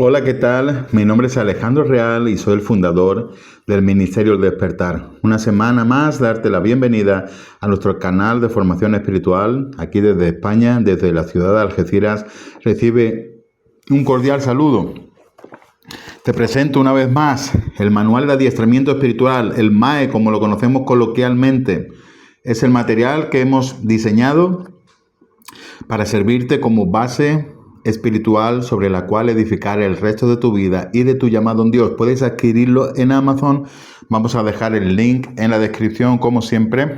Hola, ¿qué tal? Mi nombre es Alejandro Real y soy el fundador del Ministerio del Despertar. Una semana más darte la bienvenida a nuestro canal de formación espiritual. Aquí desde España, desde la ciudad de Algeciras, recibe un cordial saludo. Te presento una vez más el Manual de Adiestramiento Espiritual, el MAE, como lo conocemos coloquialmente. Es el material que hemos diseñado para servirte como base espiritual sobre la cual edificar el resto de tu vida y de tu llamado en Dios. Puedes adquirirlo en Amazon. Vamos a dejar el link en la descripción, como siempre.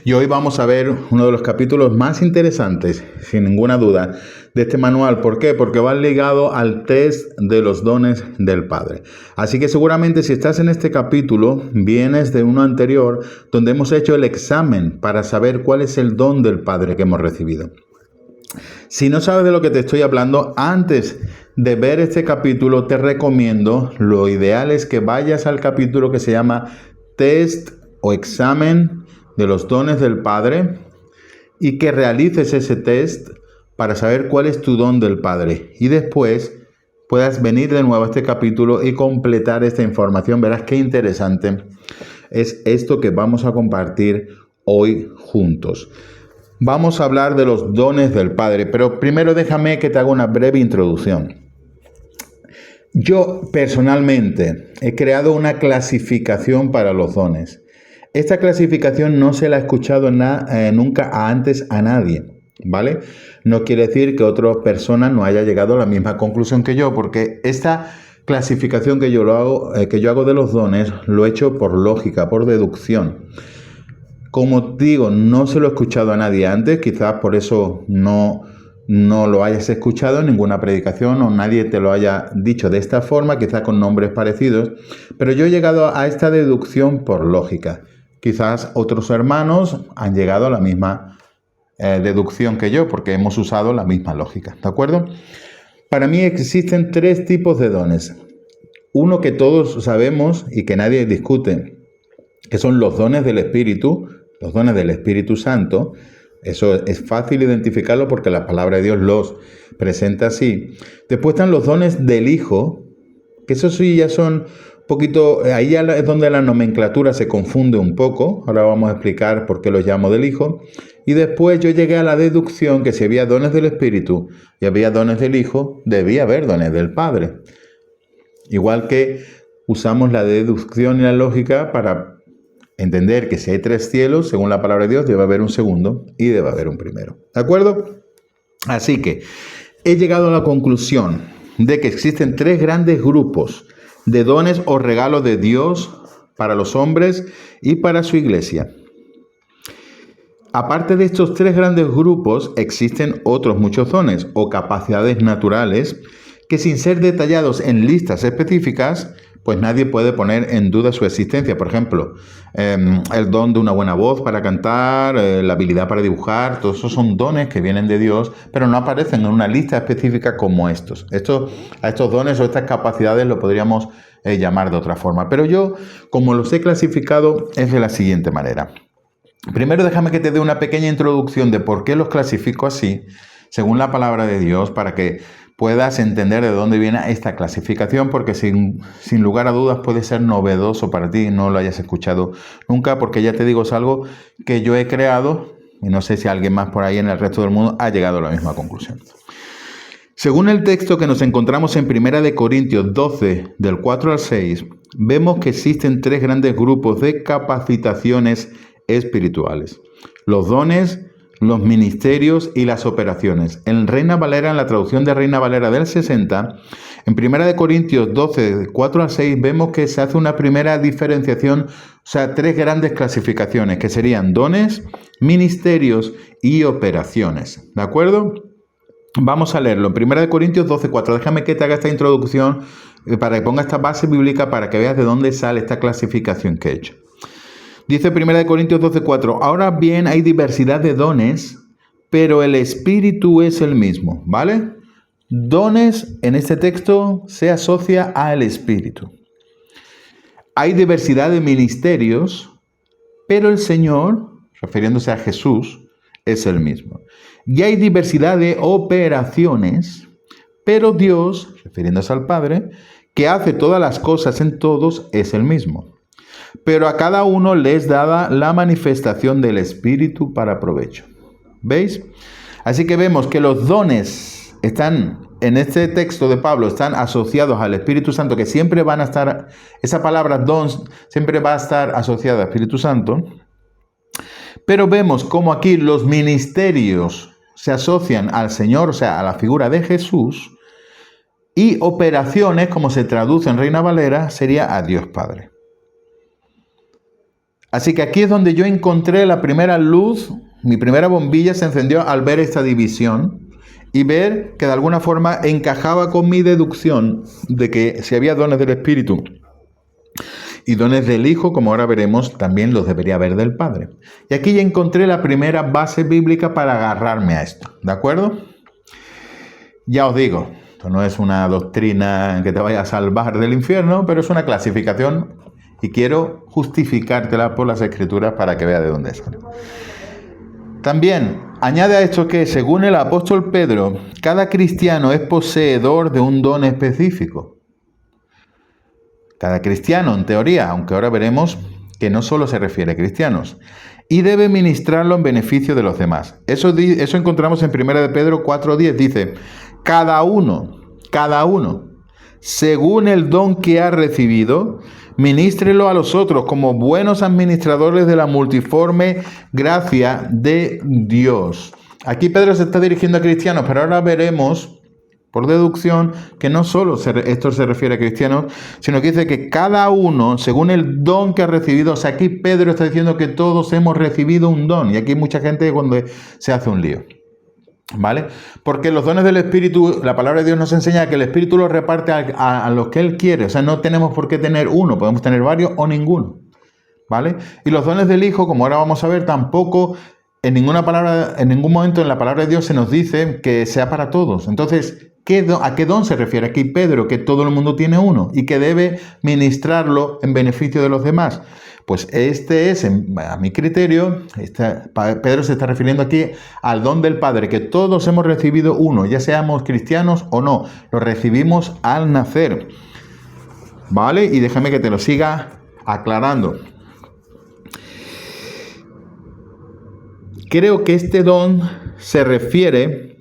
Y hoy vamos a ver uno de los capítulos más interesantes, sin ninguna duda, de este manual. ¿Por qué? Porque va ligado al test de los dones del Padre. Así que seguramente si estás en este capítulo, vienes de uno anterior, donde hemos hecho el examen para saber cuál es el don del Padre que hemos recibido. Si no sabes de lo que te estoy hablando, antes de ver este capítulo, te recomiendo, lo ideal es que vayas al capítulo que se llama Test o Examen de los Dones del Padre y que realices ese test para saber cuál es tu don del Padre. Y después puedas venir de nuevo a este capítulo y completar esta información. Verás qué interesante es esto que vamos a compartir hoy juntos. Vamos a hablar de los dones del Padre, pero primero déjame que te haga una breve introducción. Yo personalmente he creado una clasificación para los dones. Esta clasificación no se la he escuchado nunca antes a nadie, ¿vale? No quiere decir que otra persona no haya llegado a la misma conclusión que yo, porque esta clasificación que yo hago de los dones lo he hecho por lógica, por deducción. Como digo, no se lo he escuchado a nadie antes, quizás por eso no lo hayas escuchado en ninguna predicación o nadie te lo haya dicho de esta forma, quizás con nombres parecidos, pero yo he llegado a esta deducción por lógica. Quizás otros hermanos han llegado a la misma deducción que yo, porque hemos usado la misma lógica, ¿de acuerdo? Para mí existen tres tipos de dones. Uno que todos sabemos y que nadie discute, que son los dones del Espíritu, los dones del Espíritu Santo. Eso es fácil identificarlo porque la palabra de Dios los presenta así. Después están los dones del Hijo, que eso sí ya son un poquito, ahí ya es donde la nomenclatura se confunde un poco. Ahora vamos a explicar por qué los llamo del Hijo. Y después yo llegué a la deducción que si había dones del Espíritu y había dones del Hijo, debía haber dones del Padre. Igual que usamos la deducción y la lógica para entender que si hay tres cielos, según la palabra de Dios, debe haber un segundo y debe haber un primero. ¿De acuerdo? Así que he llegado a la conclusión de que existen tres grandes grupos de dones o regalos de Dios para los hombres y para su iglesia. Aparte de estos tres grandes grupos, existen otros muchos dones o capacidades naturales que, sin ser detallados en listas específicas, pues nadie puede poner en duda su existencia. Por ejemplo, el don de una buena voz para cantar, la habilidad para dibujar, todos esos son dones que vienen de Dios, pero no aparecen en una lista específica como estos. A estos dones o estas capacidades lo podríamos llamar de otra forma. Pero yo, como los he clasificado, es de la siguiente manera. Primero déjame que te dé una pequeña introducción de por qué los clasifico así, según la palabra de Dios, para que puedas entender de dónde viene esta clasificación, porque sin lugar a dudas puede ser novedoso para ti, no lo hayas escuchado nunca, porque ya te digo, es algo que yo he creado y no sé si alguien más por ahí en el resto del mundo ha llegado a la misma conclusión. Según el texto que nos encontramos en 1 Corintios 12, del 4 al 6, vemos que existen tres grandes grupos de capacitaciones espirituales: los dones, los ministerios y las operaciones. En Reina Valera, en la traducción de Reina Valera del 60, en 1 Corintios 12, de 4 al 6, vemos que se hace una primera diferenciación, o sea, tres grandes clasificaciones, que serían dones, ministerios y operaciones. ¿De acuerdo? Vamos a leerlo. En 1 Corintios 12, 4. Déjame que te haga esta introducción para que ponga esta base bíblica para que veas de dónde sale esta clasificación que he hecho. Dice 1 Corintios 12, 4. Ahora bien, hay diversidad de dones, pero el Espíritu es el mismo, ¿vale? Dones, en este texto, se asocia al Espíritu. Hay diversidad de ministerios, pero el Señor, refiriéndose a Jesús, es el mismo. Y hay diversidad de operaciones, Pero Dios, refiriéndose al Padre, que hace todas las cosas en todos, es el mismo. Pero a cada uno le es dada la manifestación del Espíritu para provecho. ¿Veis? Así que vemos que los dones están, en este texto de Pablo, están asociados al Espíritu Santo, que siempre van a estar, esa palabra don siempre va a estar asociada al Espíritu Santo. Pero vemos cómo aquí los ministerios se asocian al Señor, o sea, a la figura de Jesús, y operaciones, como se traduce en Reina Valera, sería a Dios Padre. Así que aquí es donde yo encontré la primera luz, mi primera bombilla se encendió al ver esta división y ver que de alguna forma encajaba con mi deducción de que si había dones del Espíritu y dones del Hijo, como ahora veremos, también los debería haber del Padre. Y aquí ya encontré la primera base bíblica para agarrarme a esto, ¿de acuerdo? Ya os digo, esto no es una doctrina que te vaya a salvar del infierno, pero es una clasificación y quiero justificártela por las Escrituras para que veas de dónde sale. También añade a esto que, según el apóstol Pedro, cada cristiano es poseedor de un don específico. Cada cristiano, en teoría, aunque ahora veremos que no solo se refiere a cristianos, y debe ministrarlo en beneficio de los demás. Eso encontramos en 1 de Pedro 4:10, dice, cada uno, según el don que ha recibido, ministrelo a los otros como buenos administradores de la multiforme gracia de Dios. Aquí Pedro se está dirigiendo a cristianos, pero ahora veremos, por deducción, que no solo esto se refiere a cristianos, sino que dice que cada uno, según el don que ha recibido. O sea, aquí Pedro está diciendo que todos hemos recibido un don. Y aquí hay mucha gente cuando se hace un lío. ¿Vale? Porque los dones del Espíritu, la palabra de Dios nos enseña que el Espíritu los reparte a los que Él quiere. O sea, no tenemos por qué tener uno, podemos tener varios o ninguno. ¿Vale? Y los dones del Hijo, como ahora vamos a ver, tampoco en ningún momento en la palabra de Dios se nos dice que sea para todos. Entonces, ¿a qué don se refiere aquí Pedro? Que todo el mundo tiene uno y que debe ministrarlo en beneficio de los demás. Pues este es, a mi criterio, Pedro se está refiriendo aquí al don del Padre, que todos hemos recibido uno, ya seamos cristianos o no, lo recibimos al nacer. ¿Vale? Y déjame que te lo siga aclarando. Creo que este don se refiere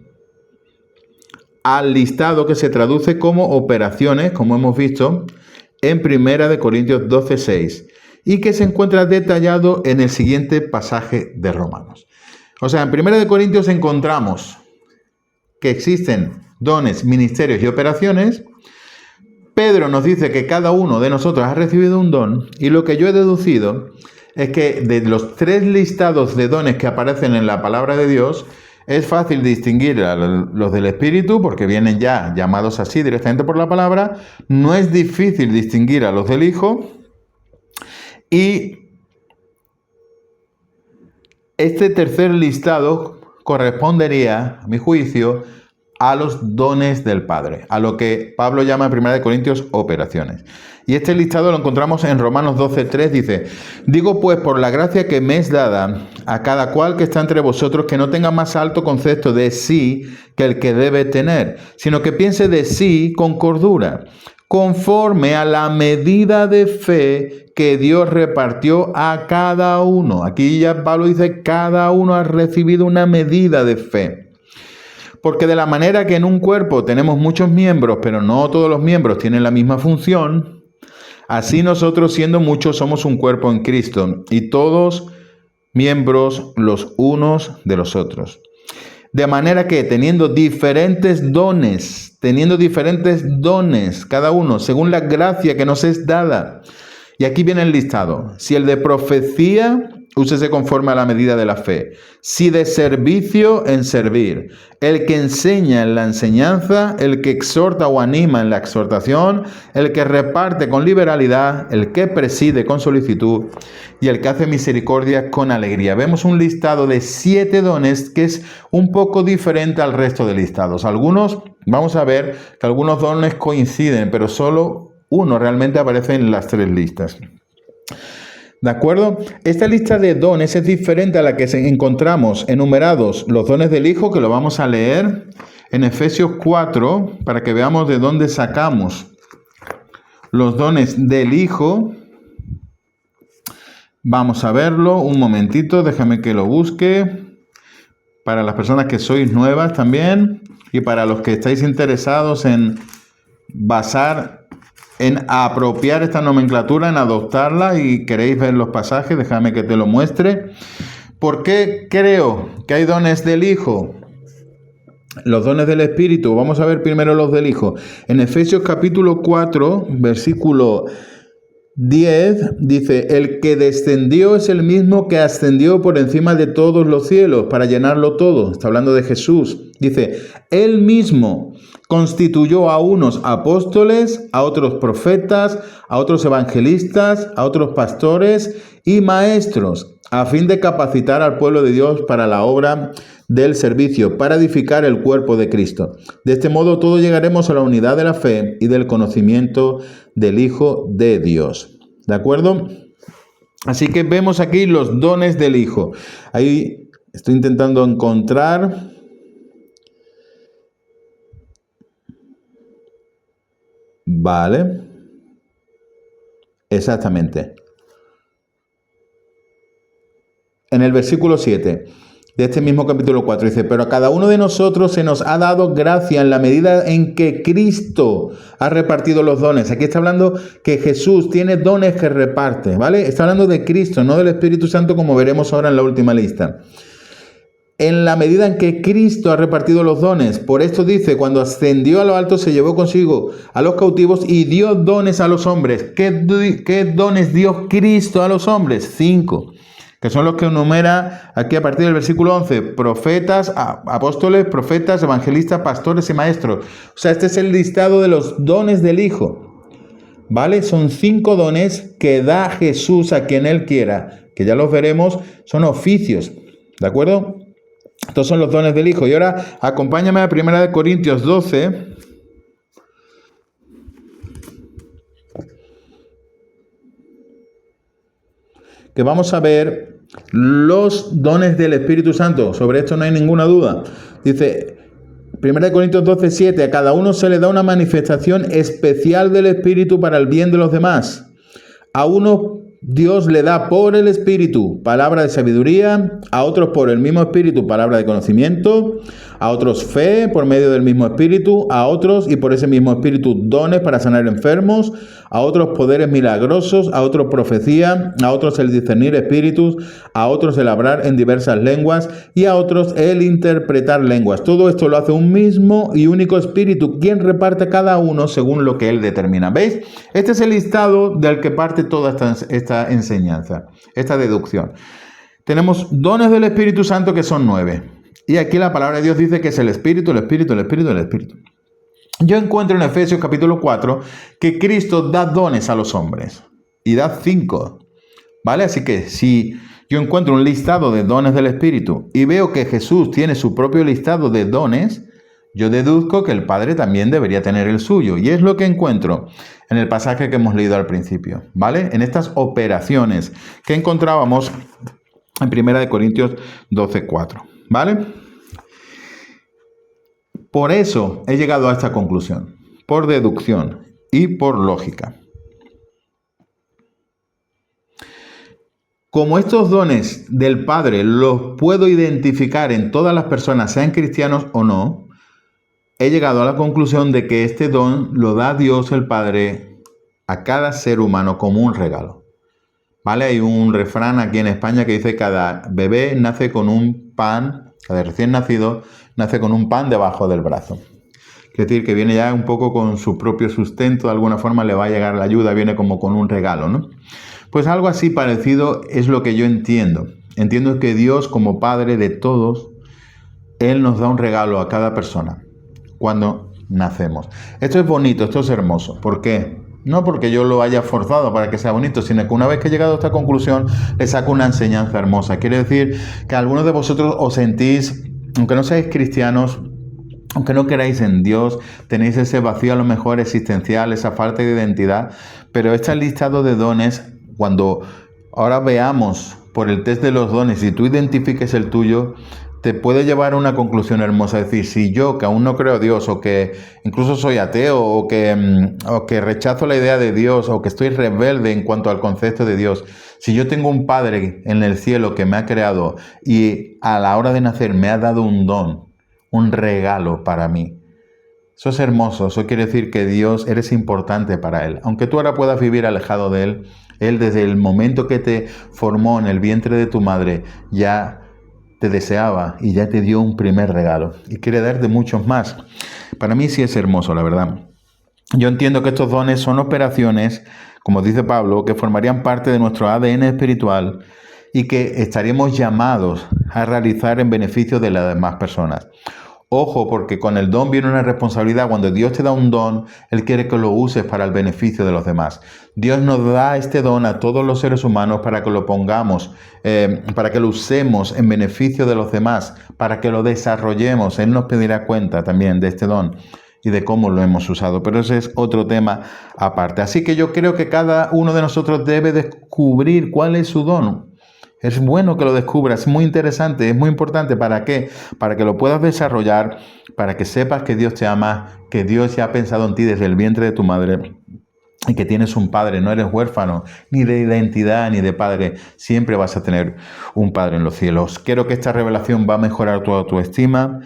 al listado que se traduce como operaciones, como hemos visto, en 1 Corintios 12:6. Y que se encuentra detallado en el siguiente pasaje de Romanos. O sea, en 1 Corintios encontramos que existen dones, ministerios y operaciones. Pedro nos dice que cada uno de nosotros ha recibido un don, y lo que yo he deducido es que de los 3 listados de dones que aparecen en la palabra de Dios, es fácil distinguir a los del Espíritu, porque vienen ya llamados así directamente por la palabra. No es difícil distinguir a los del Hijo. Y este tercer listado correspondería, a mi juicio, a los dones del Padre, a lo que Pablo llama en 1 Corintios operaciones. Y este listado lo encontramos en Romanos 12:3, dice, digo pues por la gracia que me es dada a cada cual que está entre vosotros, que no tenga más alto concepto de sí que el que debe tener, sino que piense de sí con cordura, conforme a la medida de fe que Dios repartió a cada uno. Aquí ya Pablo dice, cada uno ha recibido una medida de fe. Porque de la manera que en un cuerpo tenemos muchos miembros, pero no todos los miembros tienen la misma función, así nosotros, siendo muchos, somos un cuerpo en Cristo, y todos miembros los unos de los otros. De manera que teniendo diferentes dones, cada uno, según la gracia que nos es dada. Y aquí viene el listado. Si el de profecía, úsese conforme a la medida de la fe. Si de servicio, en servir. El que enseña en la enseñanza, el que exhorta o anima en la exhortación, el que reparte con liberalidad, el que preside con solicitud y el que hace misericordia con alegría. Vemos un listado de 7 dones que es un poco diferente al resto de listados. Vamos a ver que algunos dones coinciden, pero solo uno realmente aparece en las 3 listas. ¿De acuerdo? Esta lista de dones es diferente a la que encontramos enumerados los dones del Hijo, que lo vamos a leer en Efesios 4, para que veamos de dónde sacamos los dones del Hijo. Vamos a verlo un momentito, déjame que lo busque. Para las personas que sois nuevas también, y para los que estáis interesados en apropiar esta nomenclatura, en adoptarla y queréis ver los pasajes, déjame que te lo muestre. ¿Por qué creo que hay dones del Hijo? Los dones del Espíritu. Vamos a ver primero los del Hijo. En Efesios capítulo 4, versículo 10, dice: el que descendió es el mismo que ascendió por encima de todos los cielos para llenarlo todo. Está hablando de Jesús. Dice: él mismo constituyó a unos apóstoles, a otros profetas, a otros evangelistas, a otros pastores y maestros, a fin de capacitar al pueblo de Dios para la obra del servicio, para edificar el cuerpo de Cristo. De este modo todos llegaremos a la unidad de la fe y del conocimiento del Hijo de Dios. ¿De acuerdo? Así que vemos aquí los dones del Hijo. Ahí estoy intentando encontrar. Vale. Exactamente. En el versículo 7 de este mismo capítulo 4 dice: pero a cada uno de nosotros se nos ha dado gracia en la medida en que Cristo ha repartido los dones. Aquí está hablando que Jesús tiene dones que reparte, ¿vale? Está hablando de Cristo, no del Espíritu Santo, como veremos ahora en la última lista. En la medida en que Cristo ha repartido los dones. Por esto dice: cuando ascendió a lo alto se llevó consigo a los cautivos y dio dones a los hombres. ¿Qué dones dio Cristo a los hombres? 5. Que son los que enumera aquí a partir del versículo 11, profetas, apóstoles, profetas, evangelistas, pastores y maestros. O sea, este es el listado de los dones del Hijo, ¿vale? Son 5 dones que da Jesús a quien Él quiera, que ya los veremos, son oficios, ¿de acuerdo? Estos son los dones del Hijo. Y ahora acompáñame a 1 Corintios 12, que vamos a ver los dones del Espíritu Santo. Sobre esto no hay ninguna duda. Dice 1 Corintios 12, 7: a cada uno se le da una manifestación especial del Espíritu para el bien de los demás. A uno Dios le da por el Espíritu palabra de sabiduría, a otros por el mismo Espíritu palabra de conocimiento, a otros fe por medio del mismo Espíritu, a otros y por ese mismo Espíritu dones para sanar enfermos, a otros poderes milagrosos, a otros profecía, a otros el discernir espíritus, a otros el hablar en diversas lenguas y a otros el interpretar lenguas. Todo esto lo hace un mismo y único Espíritu, quien reparte a cada uno según lo que Él determina. ¿Veis? Este es el listado del que parte toda esta enseñanza, esta deducción. Tenemos dones del Espíritu Santo que son 9. Y aquí la palabra de Dios dice que es el Espíritu, el Espíritu, el Espíritu, el Espíritu. Yo encuentro en Efesios capítulo 4 que Cristo da dones a los hombres y da 5, ¿vale? Así que si yo encuentro un listado de dones del Espíritu y veo que Jesús tiene su propio listado de dones, yo deduzco que el Padre también debería tener el suyo. Y es lo que encuentro en el pasaje que hemos leído al principio, ¿vale? En estas operaciones que encontrábamos en 1 Corintios 12, 4, ¿vale? Por eso he llegado a esta conclusión, por deducción y por lógica. Como estos dones del Padre los puedo identificar en todas las personas, sean cristianos o no, he llegado a la conclusión de que este don lo da Dios el Padre a cada ser humano como un regalo. ¿Vale? Hay un refrán aquí en España que dice: cada bebé nace con un pan, cada recién nacido nace con un pan debajo del brazo. Es decir, que viene ya un poco con su propio sustento, de alguna forma le va a llegar la ayuda, viene como con un regalo, ¿no? Pues algo así parecido es lo que yo entiendo. Entiendo que Dios, como Padre de todos, Él nos da un regalo a cada persona cuando nacemos. Esto es bonito, esto es hermoso. ¿Por qué? No porque yo lo haya forzado para que sea bonito, sino que una vez que he llegado a esta conclusión, le saco una enseñanza hermosa. Quiere decir que algunos de vosotros os sentís, aunque no seáis cristianos, aunque no creáis en Dios, tenéis ese vacío a lo mejor existencial, esa falta de identidad, pero este listado de dones, cuando ahora veamos por el test de los dones y tú identifiques el tuyo, te puede llevar a una conclusión hermosa. Es decir, si yo, que aún no creo a Dios, o que incluso soy ateo, o que rechazo la idea de Dios, o que estoy rebelde en cuanto al concepto de Dios, si yo tengo un Padre en el cielo que me ha creado y a la hora de nacer me ha dado un don, un regalo para mí, eso es hermoso. Eso quiere decir que Dios, eres importante para Él. Aunque tú ahora puedas vivir alejado de Él, Él desde el momento que te formó en el vientre de tu madre ya te deseaba y ya te dio un primer regalo y quiere darte muchos más. Para mí sí es hermoso, la verdad. Yo entiendo que estos dones son operaciones, como dice Pablo, que formarían parte de nuestro ADN espiritual y que estaríamos llamados a realizar en beneficio de las demás personas. Ojo, porque con el don viene una responsabilidad. Cuando Dios te da un don, Él quiere que lo uses para el beneficio de los demás. Dios nos da este don a todos los seres humanos para que lo pongamos, para que lo usemos en beneficio de los demás, para que lo desarrollemos. Él nos pedirá cuenta también de este don y de cómo lo hemos usado. Pero ese es otro tema aparte. Así que yo creo que cada uno de nosotros debe descubrir cuál es su don. Es bueno que lo descubras, es muy interesante, es muy importante. ¿Para qué? Para que lo puedas desarrollar, para que sepas que Dios te ama, que Dios ya ha pensado en ti desde el vientre de tu madre y que tienes un padre, no eres huérfano ni de identidad ni de padre, siempre vas a tener un padre en los cielos. Creo que esta revelación va a mejorar tu autoestima,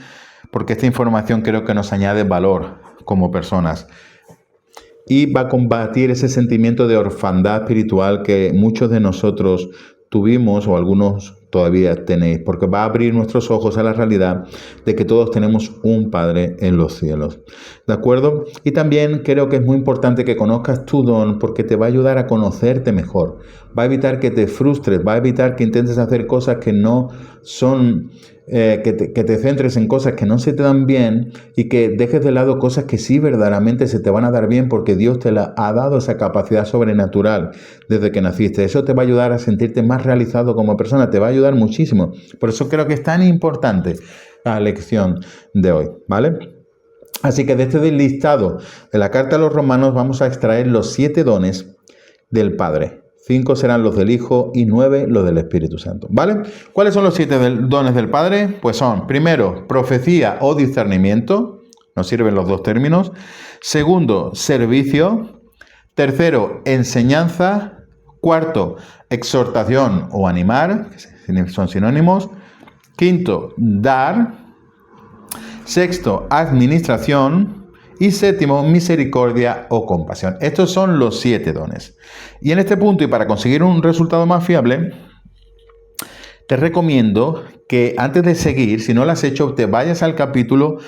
porque esta información creo que nos añade valor como personas. Y va a combatir ese sentimiento de orfandad espiritual que muchos de nosotros tuvimos o algunos todavía tenéis, porque va a abrir nuestros ojos a la realidad de que todos tenemos un Padre en los cielos. ¿De acuerdo? Y también creo que es muy importante que conozcas tu don, porque te va a ayudar a conocerte mejor. Va a evitar que te frustres, va a evitar que intentes hacer cosas que no son, que te centres en cosas que no se te dan bien y que dejes de lado cosas que sí verdaderamente se te van a dar bien, porque Dios te ha dado esa capacidad sobrenatural desde que naciste. Eso te va a ayudar a sentirte más realizado como persona, te va a ayudar muchísimo. Por eso creo que es tan importante la lección de hoy, ¿vale? Así que de este listado de la carta a los Romanos vamos a extraer los 7 dones del Padre. 5 serán los del Hijo y 9 los del Espíritu Santo, ¿vale? ¿Cuáles son los 7 dones del Padre? Pues son, primero, profecía o discernimiento. Nos sirven los dos términos. Segundo, servicio. Tercero, enseñanza. Cuarto, exhortación o animar, que son sinónimos. Quinto, dar. Sexto, administración. Y séptimo, misericordia o compasión. Estos son los 7 dones. Y en este punto, y para conseguir un resultado más fiable, te recomiendo que antes de seguir, si no lo has hecho, te vayas al capítulo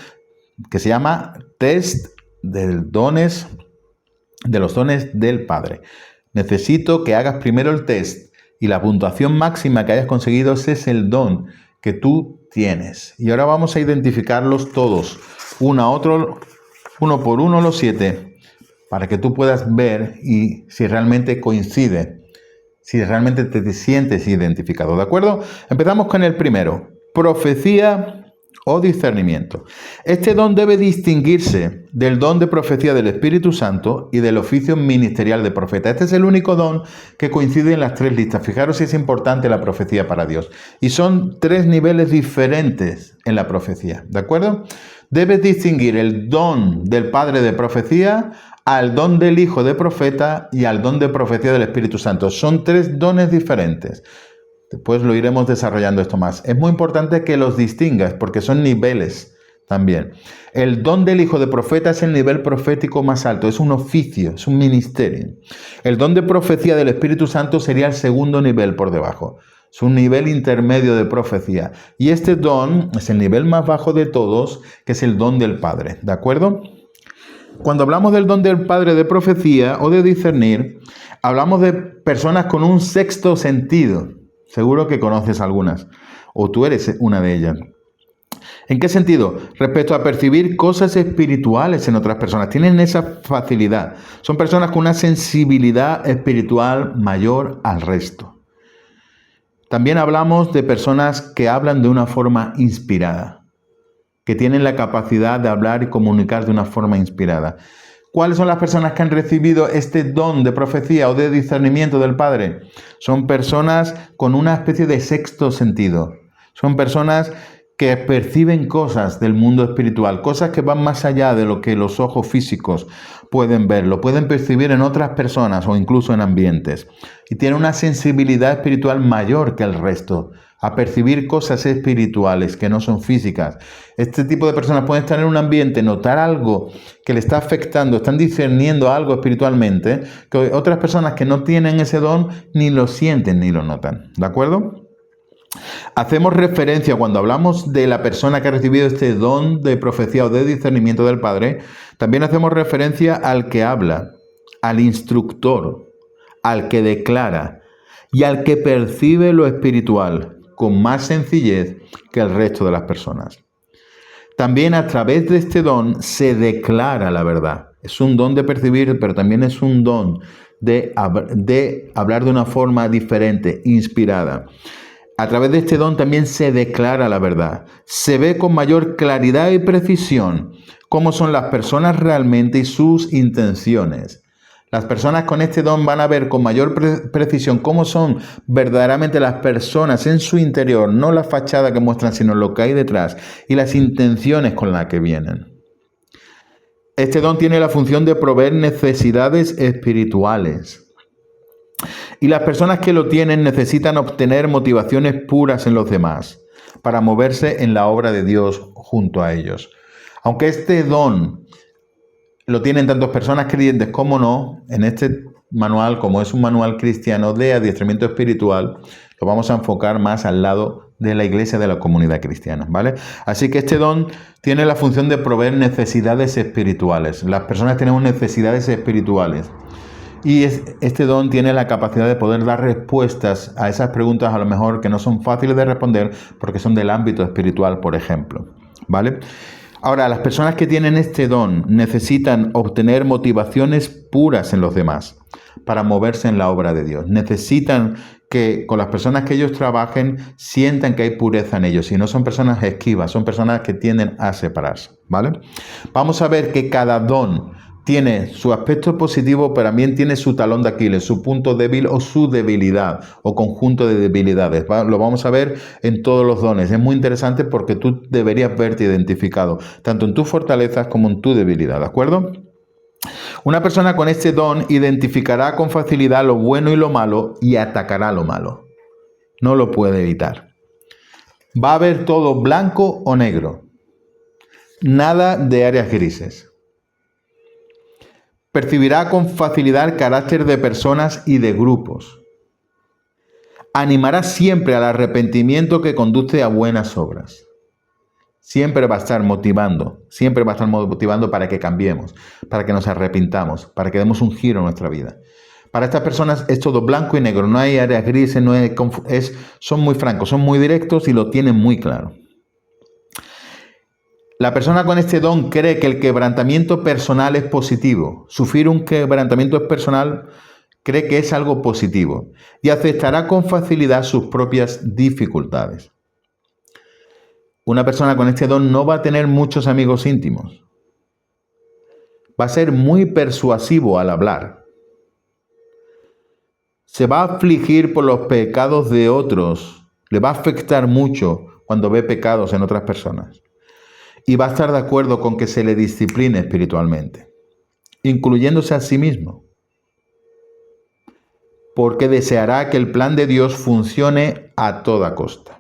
que se llama Test de los dones del Padre. Necesito que hagas primero el test y la puntuación máxima que hayas conseguido, ese es el don que tú tienes. Y ahora vamos a identificarlos todos, uno por uno, los 7, para que tú puedas ver y si realmente coincide, si realmente te sientes identificado, ¿de acuerdo? Empezamos con el primero, profecía o discernimiento. Este don debe distinguirse del don de profecía del Espíritu Santo y del oficio ministerial de profeta. Este es el único don que coincide en las 3 listas. Fijaros si es importante la profecía para Dios. Y son 3 niveles diferentes en la profecía, ¿de acuerdo? Debes distinguir el don del Padre de profecía al don del Hijo de profeta y al don de profecía del Espíritu Santo. Son 3 dones diferentes. Después lo iremos desarrollando esto más. Es muy importante que los distingas porque son niveles también. El don del Hijo de profeta es el nivel profético más alto, es un oficio, es un ministerio. El don de profecía del Espíritu Santo sería el segundo nivel por debajo. Es un nivel intermedio de profecía. Y este don es el nivel más bajo de todos, que es el don del Padre. ¿De acuerdo? Cuando hablamos del don del Padre de profecía o de discernir, hablamos de personas con un sexto sentido. Seguro que conoces algunas, o tú eres una de ellas. ¿En qué sentido? Respecto a percibir cosas espirituales en otras personas. Tienen esa facilidad. Son personas con una sensibilidad espiritual mayor al resto. También hablamos de personas que hablan de una forma inspirada, que tienen la capacidad de hablar y comunicar de una forma inspirada. ¿Cuáles son las personas que han recibido este don de profecía o de discernimiento del Padre? Son personas con una especie de sexto sentido. Son personas que perciben cosas del mundo espiritual, cosas que van más allá de lo que los ojos físicos pueden ver, lo pueden percibir en otras personas o incluso en ambientes. Y tienen una sensibilidad espiritual mayor que el resto, a percibir cosas espirituales que no son físicas. Este tipo de personas pueden estar en un ambiente, notar algo que le está afectando, están discerniendo algo espiritualmente, que otras personas que no tienen ese don ni lo sienten ni lo notan. ¿De acuerdo? Hacemos referencia, cuando hablamos de la persona que ha recibido este don de profecía o de discernimiento del Padre, también hacemos referencia al que habla, al instructor, al que declara y al que percibe lo espiritual con más sencillez que el resto de las personas. También a través de este don se declara la verdad. Es un don de percibir, pero también es un don de hablar de una forma diferente, inspirada. A través de este don también se declara la verdad. Se ve con mayor claridad y precisión cómo son las personas realmente y sus intenciones. Las personas con este don van a ver con mayor precisión cómo son verdaderamente las personas en su interior, no la fachada que muestran, sino lo que hay detrás y las intenciones con las que vienen. Este don tiene la función de proveer necesidades espirituales. Y las personas que lo tienen necesitan obtener motivaciones puras en los demás para moverse en la obra de Dios junto a ellos. Aunque este don lo tienen tantas personas creyentes como no, en este manual, como es un manual cristiano de adiestramiento espiritual, lo vamos a enfocar más al lado de la iglesia, de la comunidad cristiana, ¿vale? Así que este don tiene la función de proveer necesidades espirituales. Las personas tenemos necesidades espirituales. Y este don tiene la capacidad de poder dar respuestas a esas preguntas a lo mejor que no son fáciles de responder porque son del ámbito espiritual, por ejemplo, ¿vale? Ahora, las personas que tienen este don necesitan obtener motivaciones puras en los demás para moverse en la obra de Dios. Necesitan que con las personas que ellos trabajen sientan que hay pureza en ellos y no son personas esquivas, son personas que tienden a separarse, ¿vale? Vamos a ver que cada don tiene su aspecto positivo, pero también tiene su talón de Aquiles, su punto débil o su debilidad o conjunto de debilidades. Lo vamos a ver en todos los dones. Es muy interesante porque tú deberías verte identificado, tanto en tus fortalezas como en tu debilidad, ¿de acuerdo? Una persona con este don identificará con facilidad lo bueno y lo malo y atacará lo malo. No lo puede evitar. Va a ver todo blanco o negro. Nada de áreas grises. Percibirá con facilidad el carácter de personas y de grupos. Animará siempre al arrepentimiento que conduce a buenas obras. Siempre va a estar motivando, para que cambiemos, para que nos arrepintamos, para que demos un giro en nuestra vida. Para estas personas es todo blanco y negro, no hay áreas grises, son muy francos, son muy directos y lo tienen muy claro. La persona con este don cree que el quebrantamiento personal es positivo. Sufrir un quebrantamiento personal cree que es algo positivo y aceptará con facilidad sus propias dificultades. Una persona con este don no va a tener muchos amigos íntimos. Va a ser muy persuasivo al hablar. Se va a afligir por los pecados de otros. Le va a afectar mucho cuando ve pecados en otras personas. Y va a estar de acuerdo con que se le discipline espiritualmente, incluyéndose a sí mismo, porque deseará que el plan de Dios funcione a toda costa.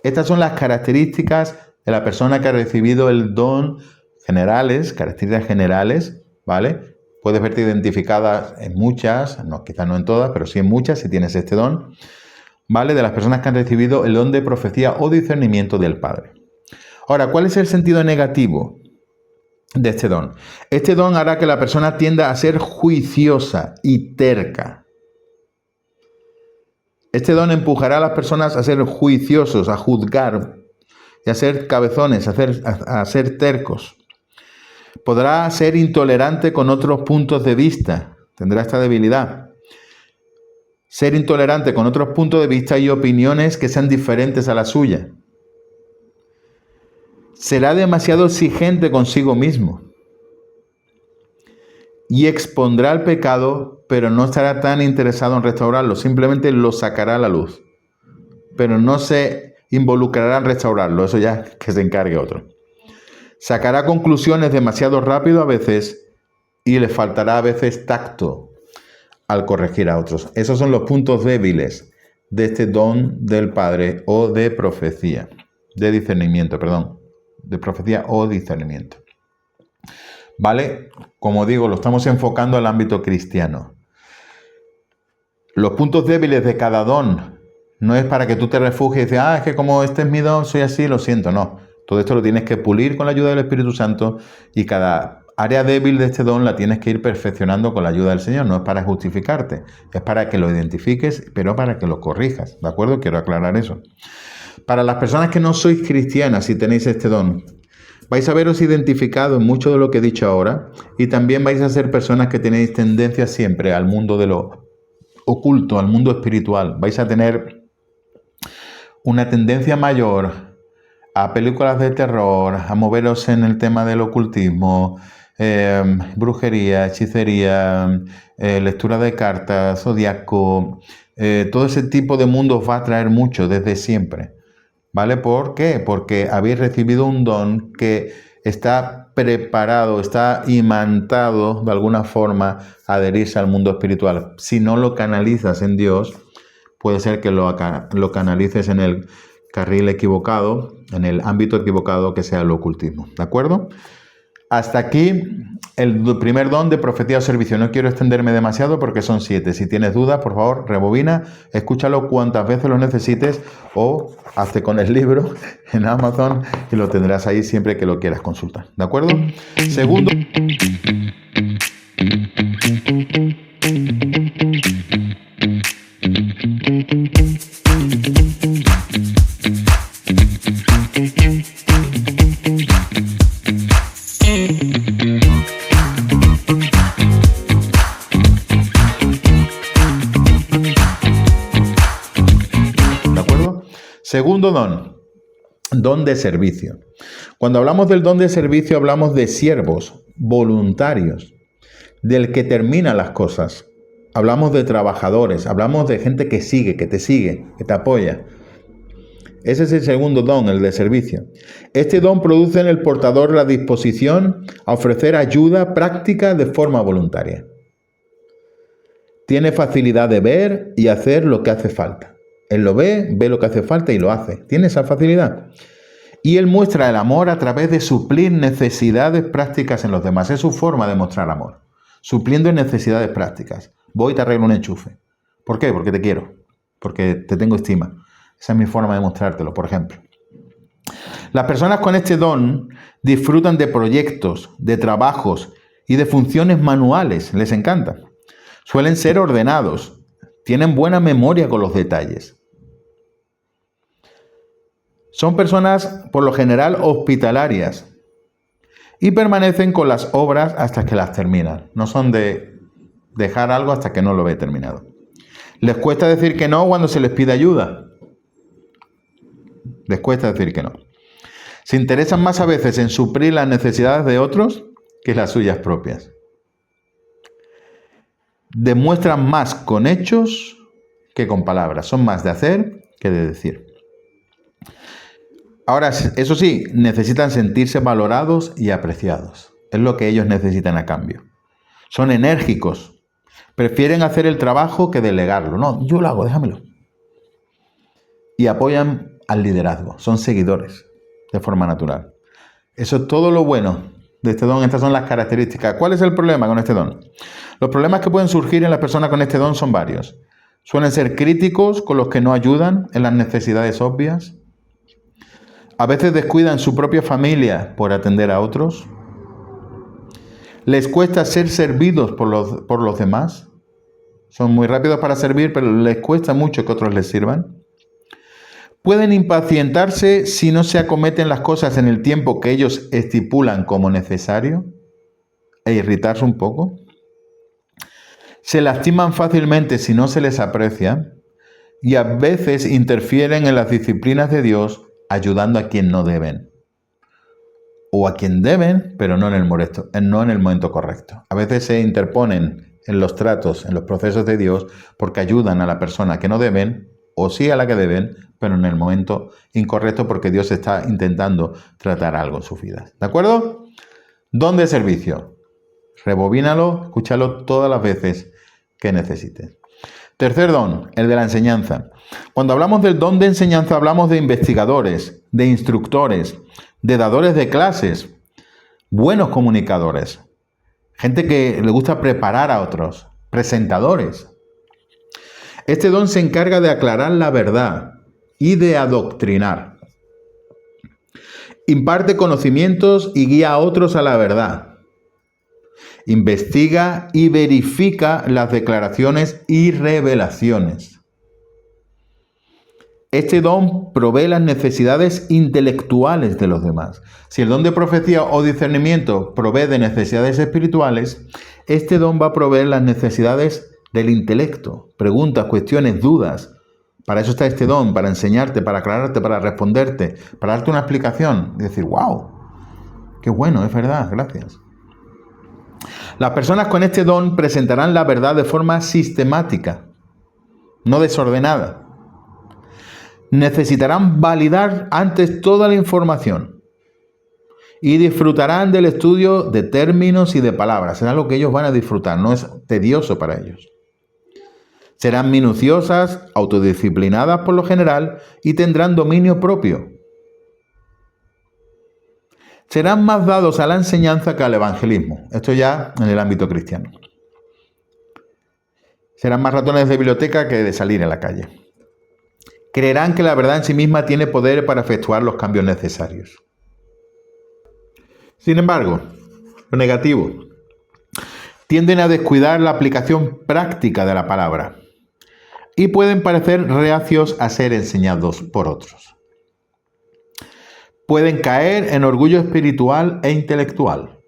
Estas son las características de la persona que ha recibido el don generales, características generales, ¿vale? Puedes verte identificada en muchas, no, quizás no en todas, pero sí en muchas si tienes este don, ¿vale? De las personas que han recibido el don de profecía o discernimiento del Padre. Ahora, ¿cuál es el sentido negativo de este don? Este don hará que la persona tienda a ser juiciosa y terca. Este don empujará a las personas a ser juiciosos, a juzgar y a ser cabezones, a ser tercos. Podrá ser intolerante con otros puntos de vista, tendrá esta debilidad. Ser intolerante con otros puntos de vista y opiniones que sean diferentes a la suya. Será demasiado exigente consigo mismo y expondrá el pecado, pero no estará tan interesado en restaurarlo, simplemente lo sacará a la luz, pero no se involucrará en restaurarlo, eso ya que se encargue otro. Sacará conclusiones demasiado rápido a veces y le faltará a veces tacto al corregir a otros. Esos son los puntos débiles de este don del Padre o de profecía, de discernimiento, perdón, de profecía o discernimiento. ¿Vale? Como digo, lo estamos enfocando al ámbito cristiano. Los puntos débiles de cada don no es para que tú te refugies y dices, es que como este es mi don, soy así, lo siento. No, todo esto lo tienes que pulir con la ayuda del Espíritu Santo y cada área débil de este don la tienes que ir perfeccionando con la ayuda del Señor. No es para justificarte, es para que lo identifiques, pero para que lo corrijas. ¿De acuerdo? Quiero aclarar eso. Para las personas que no sois cristianas, si tenéis este don, vais a veros identificado en mucho de lo que he dicho ahora y también vais a ser personas que tenéis tendencia siempre al mundo de lo oculto, al mundo espiritual. Vais a tener una tendencia mayor a películas de terror, a moveros en el tema del ocultismo, brujería, hechicería, lectura de cartas, zodiaco, todo ese tipo de mundo os va a atraer mucho desde siempre. ¿Vale? ¿Por qué? Porque habéis recibido un don que está preparado, está imantado de alguna forma a adherirse al mundo espiritual. Si no lo canalizas en Dios, puede ser que lo canalices en el carril equivocado, en el ámbito equivocado que sea el ocultismo. ¿De acuerdo? Hasta aquí el primer don de profecía o servicio. No quiero extenderme demasiado porque son 7. Si tienes dudas, por favor, rebobina, escúchalo cuantas veces lo necesites o hazte con el libro en Amazon y lo tendrás ahí siempre que lo quieras consultar. ¿De acuerdo? Segundo. Segundo don de servicio. Cuando hablamos del don de servicio hablamos de siervos, voluntarios, del que termina las cosas. Hablamos de trabajadores, hablamos de gente que te apoya. Ese es el segundo don, el de servicio. Este don produce en el portador la disposición a ofrecer ayuda práctica de forma voluntaria. Tiene facilidad de ver y hacer lo que hace falta. Él lo ve lo que hace falta y lo hace. Tiene esa facilidad. Y él muestra el amor a través de suplir necesidades prácticas en los demás. Es su forma de mostrar amor. Supliendo necesidades prácticas. Voy y te arreglo un enchufe. ¿Por qué? Porque te quiero. Porque te tengo estima. Esa es mi forma de mostrártelo, por ejemplo. Las personas con este don disfrutan de proyectos, de trabajos y de funciones manuales. Les encanta. Suelen ser ordenados. Tienen buena memoria con los detalles. Son personas, por lo general, hospitalarias y permanecen con las obras hasta que las terminan. No son de dejar algo hasta que no lo ve terminado. Les cuesta decir que no cuando se les pide ayuda. Les cuesta decir que no. Se interesan más a veces en suplir las necesidades de otros que las suyas propias. Demuestran más con hechos que con palabras. Son más de hacer que de decir. Ahora, eso sí, necesitan sentirse valorados y apreciados. Es lo que ellos necesitan a cambio. Son enérgicos. Prefieren hacer el trabajo que delegarlo. No, yo lo hago, déjamelo. Y apoyan al liderazgo. Son seguidores de forma natural. Eso es todo lo bueno de este don. Estas son las características. ¿Cuál es el problema con este don? Los problemas que pueden surgir en las personas con este don son varios. Suelen ser críticos con los que no ayudan en las necesidades obvias. A veces descuidan su propia familia por atender a otros. Les cuesta ser servidos por los demás. Son muy rápidos para servir, pero les cuesta mucho que otros les sirvan. Pueden impacientarse si no se acometen las cosas en el tiempo que ellos estipulan como necesario e irritarse un poco. Se lastiman fácilmente si no se les aprecia y a veces interfieren en las disciplinas de Dios ayudando a quien no deben. O a quien deben, pero no en el momento correcto. A veces se interponen en los tratos, en los procesos de Dios, porque ayudan a la persona que no deben o sí a la que deben, pero en el momento incorrecto porque Dios está intentando tratar algo en sus vidas. ¿De acuerdo? Don de servicio. Rebobínalo, escúchalo todas las veces que necesites. Tercer don, el de la enseñanza. Cuando hablamos del don de enseñanza, hablamos de investigadores, de instructores, de dadores de clases, buenos comunicadores, gente que le gusta preparar a otros, presentadores. Este don se encarga de aclarar la verdad y de adoctrinar. Imparte conocimientos y guía a otros a la verdad. Investiga y verifica las declaraciones y revelaciones. Este don provee las necesidades intelectuales de los demás. Si el don de profecía o discernimiento provee de necesidades espirituales, este don va a proveer las necesidades del intelecto, preguntas, cuestiones, dudas. Para eso está este don, para enseñarte, para aclararte, para responderte, para darte una explicación y decir, wow, qué bueno, es verdad, gracias. Las personas con este don presentarán la verdad de forma sistemática, no desordenada. Necesitarán validar antes toda la información y disfrutarán del estudio de términos y de palabras. Será lo que ellos van a disfrutar, no es tedioso para ellos. Serán minuciosas, autodisciplinadas por lo general y tendrán dominio propio. Serán más dados a la enseñanza que al evangelismo. Esto ya en el ámbito cristiano. Serán más ratones de biblioteca que de salir a la calle. Creerán que la verdad en sí misma tiene poder para efectuar los cambios necesarios. Sin embargo, lo negativo, tienden a descuidar la aplicación práctica de la palabra y pueden parecer reacios a ser enseñados por otros. Pueden caer en orgullo espiritual e intelectual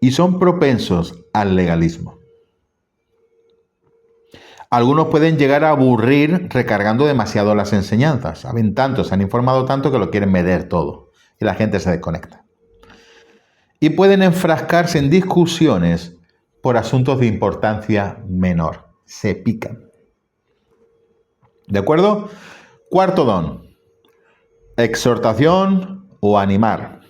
y son propensos al legalismo. Algunos pueden llegar a aburrir recargando demasiado las enseñanzas. Saben tanto, se han informado tanto que lo quieren meter todo y la gente se desconecta. Y pueden enfrascarse en discusiones por asuntos de importancia menor. Se pican. ¿De acuerdo? Cuarto don. Exhortación o animar.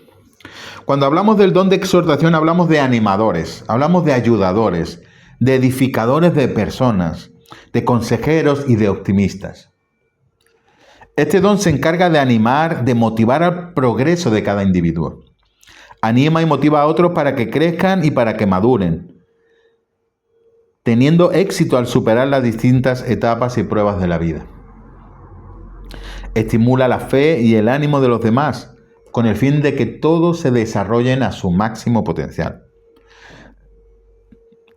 Cuando hablamos del don de exhortación hablamos de animadores, hablamos de ayudadores, de edificadores de personas, de consejeros y de optimistas. Este don se encarga de animar, de motivar al progreso de cada individuo. Anima y motiva a otros para que crezcan y para que maduren, teniendo éxito al superar las distintas etapas y pruebas de la vida. Estimula la fe y el ánimo de los demás, con el fin de que todos se desarrollen a su máximo potencial.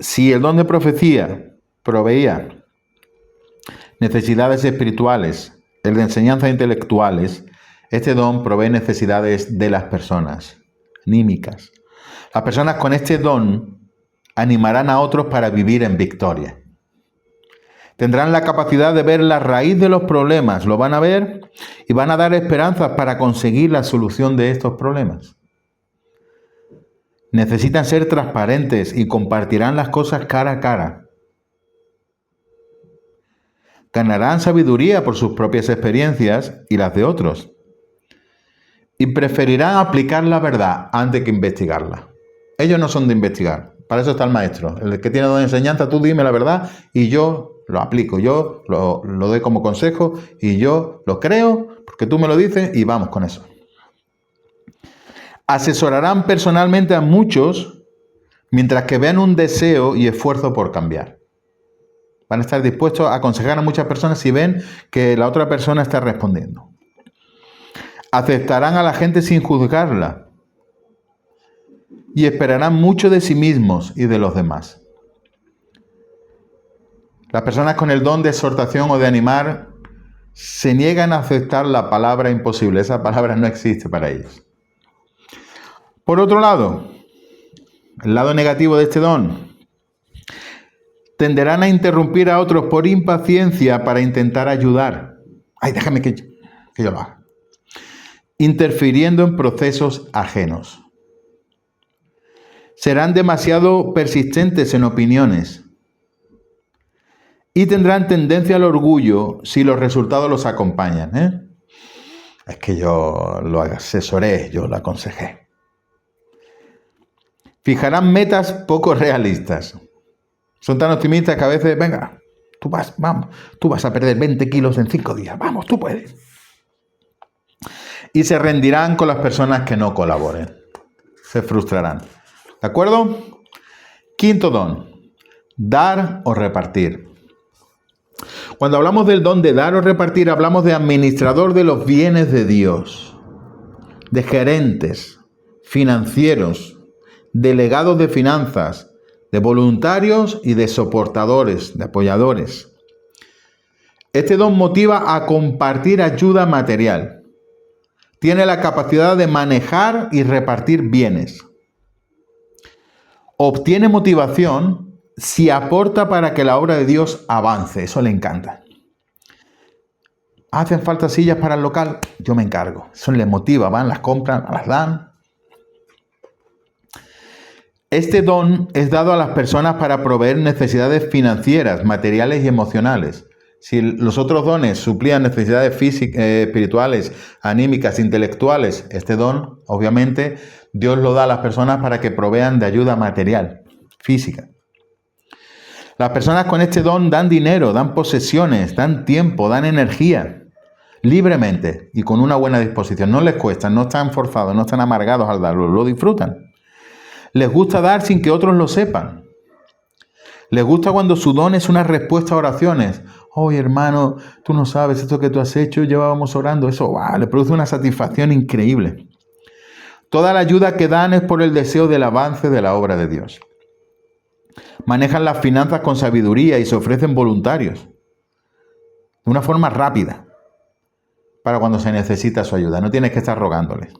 Si el don de profecía proveía necesidades espirituales, el de enseñanzas intelectuales, este don provee necesidades de las personas, anímicas. Las personas con este don animarán a otros para vivir en victoria. Tendrán la capacidad de ver la raíz de los problemas, lo van a ver y van a dar esperanzas para conseguir la solución de estos problemas. Necesitan ser transparentes y compartirán las cosas cara a cara. Ganarán sabiduría por sus propias experiencias y las de otros. Y preferirán aplicar la verdad antes que investigarla. Ellos no son de investigar. Para eso está el maestro. El que tiene don de enseñanza, tú dime la verdad y yo lo aplico. Yo lo doy como consejo y yo lo creo porque tú me lo dices y vamos con eso. Asesorarán personalmente a muchos mientras que vean un deseo y esfuerzo por cambiar. Van a estar dispuestos a aconsejar a muchas personas si ven que la otra persona está respondiendo. Aceptarán a la gente sin juzgarla. Y esperarán mucho de sí mismos y de los demás. Las personas con el don de exhortación o de animar se niegan a aceptar la palabra imposible. Esa palabra no existe para ellos. Por otro lado, el lado negativo de este don. Tenderán a interrumpir a otros por impaciencia para intentar ayudar. Ay, déjame que yo lo haga. Interfiriendo en procesos ajenos. Serán demasiado persistentes en opiniones. y tendrán tendencia al orgullo si los resultados los acompañan. Es que yo lo asesoré, yo lo aconsejé. Fijarán metas poco realistas. Son tan optimistas que a veces, venga, tú vas a perder 20 kilos en 5 días, vamos, tú puedes. Y se rendirán con las personas que no colaboren. Se frustrarán. ¿De acuerdo? Quinto don, dar o repartir. Cuando hablamos del don de dar o repartir, hablamos de administrador de los bienes de Dios, de gerentes, financieros, delegados de finanzas, de voluntarios y de soportadores, de apoyadores. Este don motiva a compartir ayuda material. Tiene la capacidad de manejar y repartir bienes. Obtiene motivación si aporta para que la obra de Dios avance. Eso le encanta. ¿Hacen falta sillas para el local? Yo me encargo. Eso les motiva, van, las compran, las dan. Este don es dado a las personas para proveer necesidades financieras, materiales y emocionales. Si los otros dones suplían necesidades físicas, espirituales, anímicas, intelectuales, este don, obviamente, Dios lo da a las personas para que provean de ayuda material, física. Las personas con este don dan dinero, dan posesiones, dan tiempo, dan energía, libremente y con una buena disposición. No les cuesta, no están forzados, no están amargados al darlo, lo disfrutan. Les gusta dar sin que otros lo sepan. Les gusta cuando su don es una respuesta a oraciones. Oye, hermano, tú no sabes esto que tú has hecho, llevábamos orando. Eso le produce una satisfacción increíble. Toda la ayuda que dan es por el deseo del avance de la obra de Dios. Manejan las finanzas con sabiduría y se ofrecen voluntarios. De una forma rápida. Para cuando se necesita su ayuda. No tienes que estar rogándoles.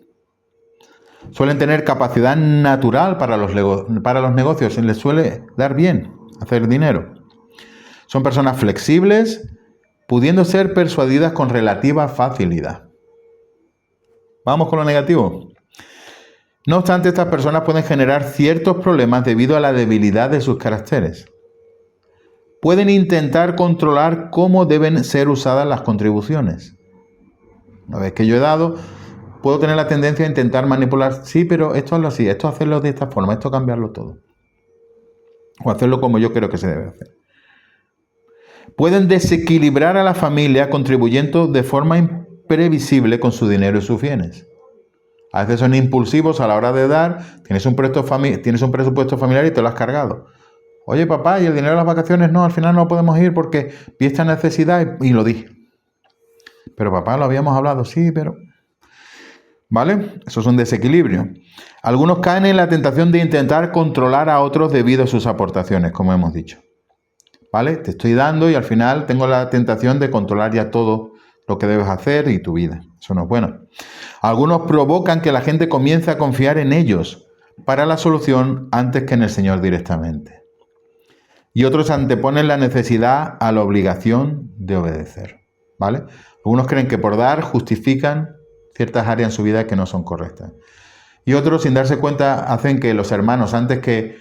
Suelen tener capacidad natural para los negocios. Se les suele dar bien hacer dinero. Son personas flexibles, pudiendo ser persuadidas con relativa facilidad. Vamos con lo negativo. No obstante, estas personas pueden generar ciertos problemas debido a la debilidad de sus caracteres. Pueden intentar controlar cómo deben ser usadas las contribuciones. Una vez que yo he dado, puedo tener la tendencia a intentar manipular. Sí, pero esto hazlo así, esto hacerlo de esta forma, esto cambiarlo todo. O hacerlo como yo creo que se debe hacer. Pueden desequilibrar a la familia contribuyendo de forma imprevisible con su dinero y sus bienes. A veces son impulsivos a la hora de dar, tienes un presupuesto familiar y te lo has cargado. Oye, papá, ¿y el dinero de las vacaciones? No, al final no podemos ir porque vi esta necesidad y lo di. Pero papá, lo habíamos hablado, sí, pero... ¿Vale? Eso es un desequilibrio. Algunos caen en la tentación de intentar controlar a otros debido a sus aportaciones, como hemos dicho. ¿Vale? Te estoy dando y al final tengo la tentación de controlar ya todo lo que debes hacer y tu vida. Eso no es bueno. Algunos provocan que la gente comience a confiar en ellos para la solución antes que en el Señor directamente. Y otros anteponen la necesidad a la obligación de obedecer. ¿Vale? Algunos creen que por dar justifican ciertas áreas en su vida que no son correctas. Y otros, sin darse cuenta, hacen que los hermanos, antes que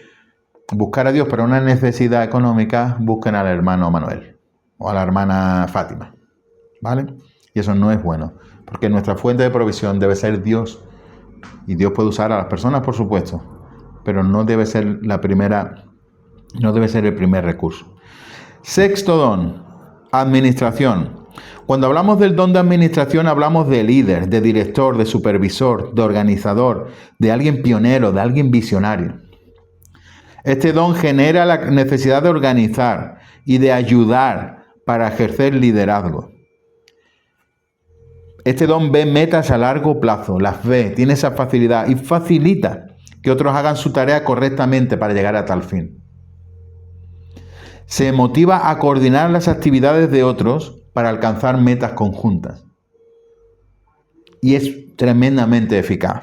buscar a Dios para una necesidad económica, busquen al hermano Manuel o a la hermana Fátima. ¿Vale? Y eso no es bueno, porque nuestra fuente de provisión debe ser Dios. Y Dios puede usar a las personas, por supuesto, pero no debe ser el primer recurso. Sexto don, administración. Cuando hablamos del don de administración, hablamos de líder, de director, de supervisor, de organizador, de alguien pionero, de alguien visionario. Este don genera la necesidad de organizar y de ayudar para ejercer liderazgo. Este don ve metas a largo plazo, las ve, tiene esa facilidad y facilita que otros hagan su tarea correctamente para llegar a tal fin. Se motiva a coordinar las actividades de otros para alcanzar metas conjuntas. Y es tremendamente eficaz.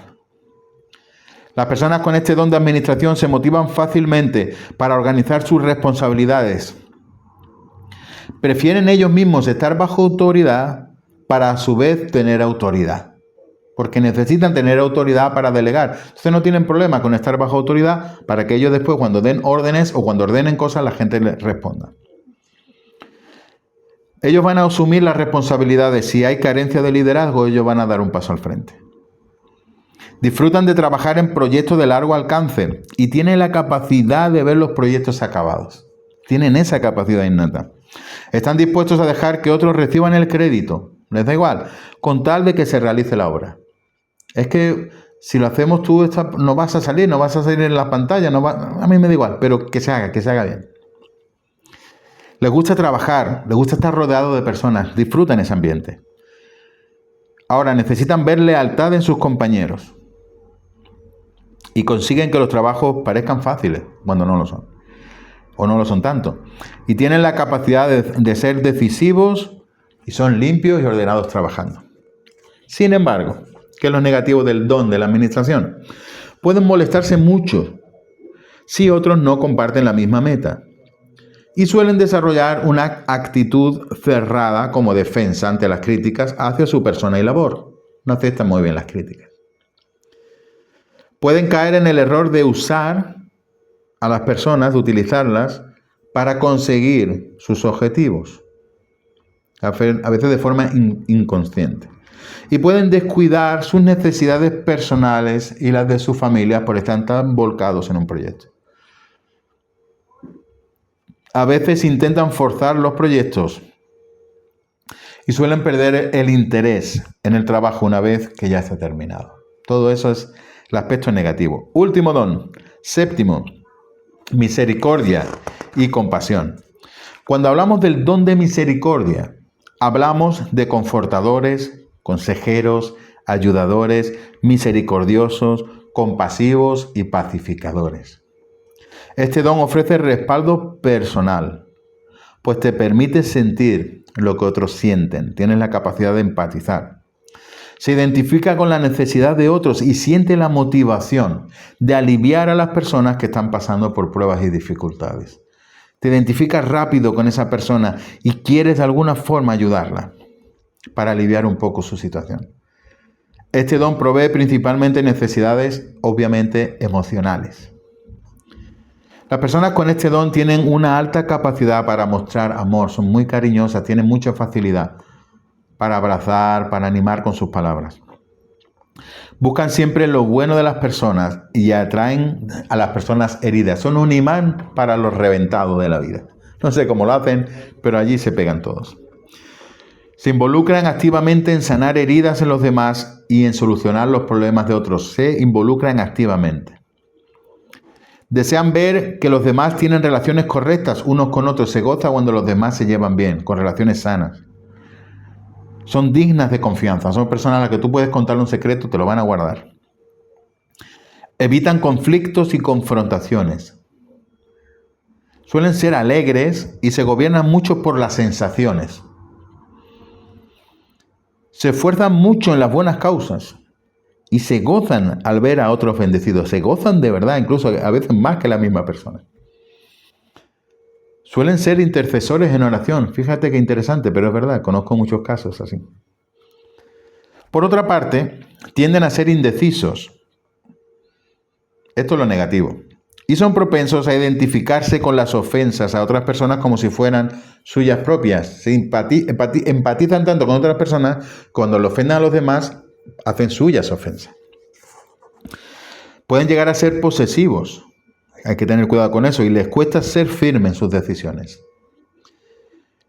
Las personas con este don de administración se motivan fácilmente para organizar sus responsabilidades. Prefieren ellos mismos estar bajo autoridad para a su vez tener autoridad. Porque necesitan tener autoridad para delegar. Entonces no tienen problema con estar bajo autoridad para que ellos después cuando den órdenes o cuando ordenen cosas la gente les responda. Ellos van a asumir las responsabilidades. Si hay carencia de liderazgo, ellos van a dar un paso al frente. Disfrutan de trabajar en proyectos de largo alcance y tienen la capacidad de ver los proyectos acabados. Tienen esa capacidad innata. Están dispuestos a dejar que otros reciban el crédito. Les da igual, con tal de que se realice la obra. Es que si lo hacemos tú, no vas a salir en la pantalla, a mí me da igual, pero que se haga bien. Les gusta trabajar, les gusta estar rodeado de personas, disfrutan ese ambiente. Ahora, necesitan ver lealtad en sus compañeros y consiguen que los trabajos parezcan fáciles cuando no lo son, o no lo son tanto. Y tienen la capacidad de ser decisivos y son limpios y ordenados trabajando. Sin embargo, ¿qué es lo negativo del don de la administración? Pueden molestarse mucho si otros no comparten la misma meta. Y suelen desarrollar una actitud cerrada como defensa ante las críticas hacia su persona y labor. No aceptan muy bien las críticas. Pueden caer en el error de usar a las personas, de utilizarlas para conseguir sus objetivos. A veces de forma inconsciente. Y pueden descuidar sus necesidades personales y las de su familia por estar tan volcados en un proyecto. A veces intentan forzar los proyectos y suelen perder el interés en el trabajo una vez que ya está terminado. Todo eso es el aspecto negativo. Último don, séptimo, misericordia y compasión. Cuando hablamos del don de misericordia, hablamos de confortadores, consejeros, ayudadores, misericordiosos, compasivos y pacificadores. Este don ofrece respaldo personal, pues te permite sentir lo que otros sienten, tienes la capacidad de empatizar. Se identifica con la necesidad de otros y siente la motivación de aliviar a las personas que están pasando por pruebas y dificultades. Te identificas rápido con esa persona y quieres de alguna forma ayudarla para aliviar un poco su situación. Este don provee principalmente necesidades, obviamente, emocionales. Las personas con este don tienen una alta capacidad para mostrar amor, son muy cariñosas, tienen mucha facilidad para abrazar, para animar con sus palabras. Buscan siempre lo bueno de las personas y atraen a las personas heridas. Son un imán para los reventados de la vida. No sé cómo lo hacen, pero allí se pegan todos. Se involucran activamente en sanar heridas en los demás y en solucionar los problemas de otros. Se involucran activamente. Desean ver que los demás tienen relaciones correctas unos con otros. Se goza cuando los demás se llevan bien, con relaciones sanas. Son dignas de confianza. Son personas a las que tú puedes contarle un secreto, te lo van a guardar. Evitan conflictos y confrontaciones. Suelen ser alegres y se gobiernan mucho por las sensaciones. Se esfuerzan mucho en las buenas causas. Y se gozan al ver a otros bendecidos. Se gozan de verdad, incluso a veces más que la misma persona. Suelen ser intercesores en oración. Fíjate qué interesante, pero es verdad, conozco muchos casos así. Por otra parte, tienden a ser indecisos. Esto es lo negativo. Y son propensos a identificarse con las ofensas a otras personas como si fueran suyas propias. Se empatizan tanto con otras personas, cuando le ofenden a los demás, hacen suyas ofensas. Pueden llegar a ser posesivos. Hay que tener cuidado con eso. Y les cuesta ser firmes en sus decisiones.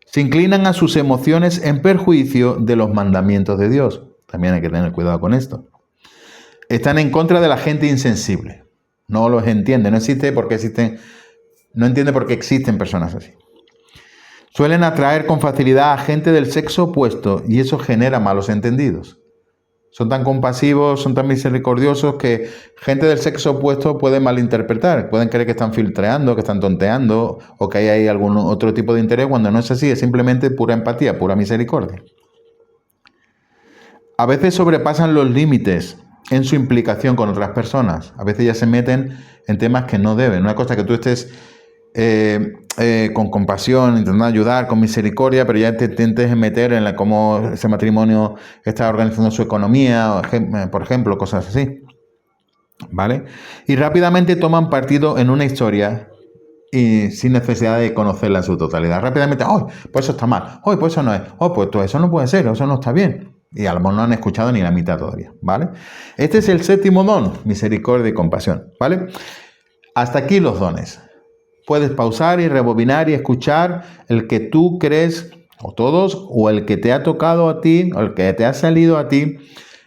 Se inclinan a sus emociones en perjuicio de los mandamientos de Dios. También hay que tener cuidado con esto. Están en contra de la gente insensible. No los entiende. No entiende por qué existen personas así. Suelen atraer con facilidad a gente del sexo opuesto y eso genera malos entendidos. Son tan compasivos, son tan misericordiosos que gente del sexo opuesto puede malinterpretar. Pueden creer que están filtreando, que están tonteando o que hay algún otro tipo de interés cuando no es así. Es simplemente pura empatía, pura misericordia. A veces sobrepasan los límites en su implicación con otras personas. A veces ya se meten en temas que no deben. Una cosa que tú estés con compasión, intentando ayudar, con misericordia, pero ya te intentes meter en cómo ese matrimonio está organizando su economía, por ejemplo, cosas así. ¿Vale? Y rápidamente toman partido en una historia y sin necesidad de conocerla en su totalidad. Rápidamente, ¡oh, pues eso está mal! ¡Oh, pues eso no es! ¡Oh, pues todo eso no puede ser! ¡Eso no está bien! Y a lo mejor no han escuchado ni la mitad todavía, ¿vale? Este es el séptimo don, misericordia y compasión, ¿vale? Hasta aquí los dones. Puedes pausar y rebobinar y escuchar el que tú crees, o todos, o el que te ha tocado a ti, o el que te ha salido a ti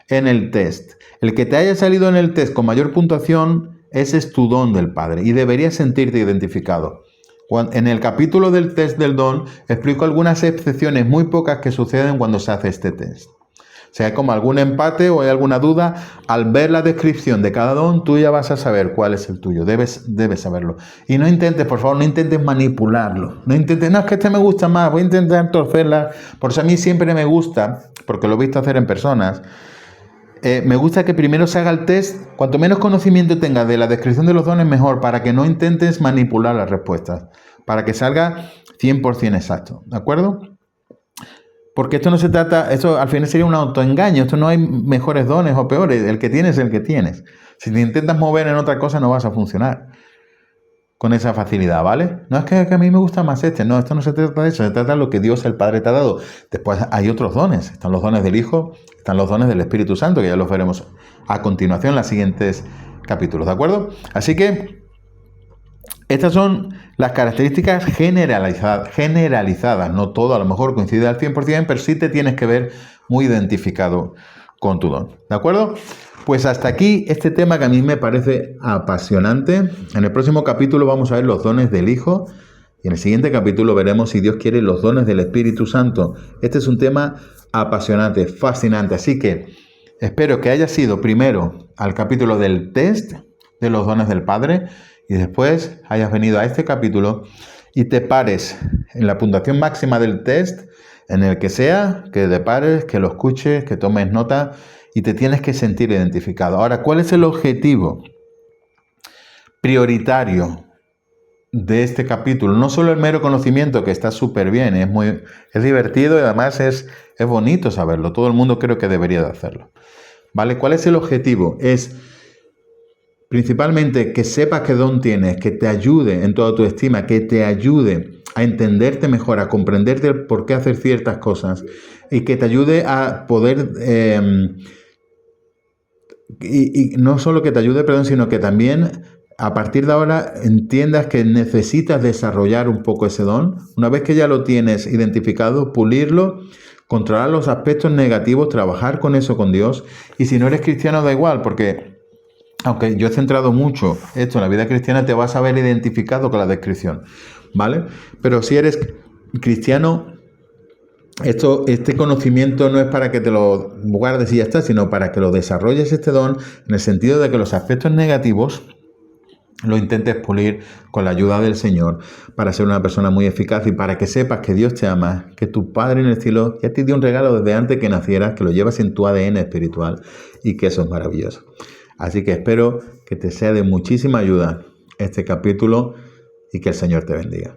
en el test. El que te haya salido en el test con mayor puntuación, ese es tu don del Padre y deberías sentirte identificado. En el capítulo del test del don explico algunas excepciones muy pocas que suceden cuando se hace este test. Si hay como algún empate o hay alguna duda, al ver la descripción de cada don, tú ya vas a saber cuál es el tuyo. Debes saberlo. Y no intentes, por favor, no intentes manipularlo. No intentes, no, es que este me gusta más, voy a intentar torcerla. Por eso a mí siempre me gusta, porque lo he visto hacer en personas, me gusta que primero se haga el test. Cuanto menos conocimiento tengas de la descripción de los dones, mejor, para que no intentes manipular las respuestas. Para que salga 100% exacto. ¿De acuerdo? Porque esto no se trata, esto al final sería un autoengaño, esto no hay mejores dones o peores, el que tienes es el que tienes. Si te intentas mover en otra cosa no vas a funcionar con esa facilidad, ¿vale? No es que a mí me gusta más no, esto no se trata de eso, se trata de lo que Dios el Padre te ha dado. Después hay otros dones, están los dones del Hijo, están los dones del Espíritu Santo, que ya los veremos a continuación en los siguientes capítulos, ¿de acuerdo? Así que estas son las características generalizadas. No todo a lo mejor coincide al 100%, pero sí te tienes que ver muy identificado con tu don. ¿De acuerdo? Pues hasta aquí este tema que a mí me parece apasionante. En el próximo capítulo vamos a ver los dones del Hijo y en el siguiente capítulo veremos, si Dios quiere, los dones del Espíritu Santo. Este es un tema apasionante, fascinante. Así que espero que haya sido primero al capítulo del test de los dones del Padre y después hayas venido a este capítulo y te pares en la puntuación máxima del test, en el que sea, que te pares, que lo escuches, que tomes nota y te tienes que sentir identificado. Ahora, ¿cuál es el objetivo prioritario de este capítulo? No solo el mero conocimiento, que está súper bien, es divertido y además es bonito saberlo. Todo el mundo creo que debería de hacerlo. ¿Vale? ¿Cuál es el objetivo? Es principalmente que sepas qué don tienes, que te ayude en toda tu estima, que te ayude a entenderte mejor, a comprenderte el por qué hacer ciertas cosas y que te ayude a poder, y no solo que te ayude, perdón, sino que también a partir de ahora entiendas que necesitas desarrollar un poco ese don. Una vez que ya lo tienes identificado, pulirlo, controlar los aspectos negativos, trabajar con eso con Dios. Y si no eres cristiano, da igual, porque aunque yo he centrado mucho esto en la vida cristiana, te vas a ver identificado con la descripción, ¿vale? Pero si eres cristiano, este conocimiento no es para que te lo guardes y ya está, sino para que lo desarrolles este don, en el sentido de que los aspectos negativos lo intentes pulir con la ayuda del Señor para ser una persona muy eficaz y para que sepas que Dios te ama, que tu Padre en el cielo ya te dio un regalo desde antes que nacieras, que lo llevas en tu ADN espiritual y que eso es maravilloso. Así que espero que te sea de muchísima ayuda este capítulo y que el Señor te bendiga.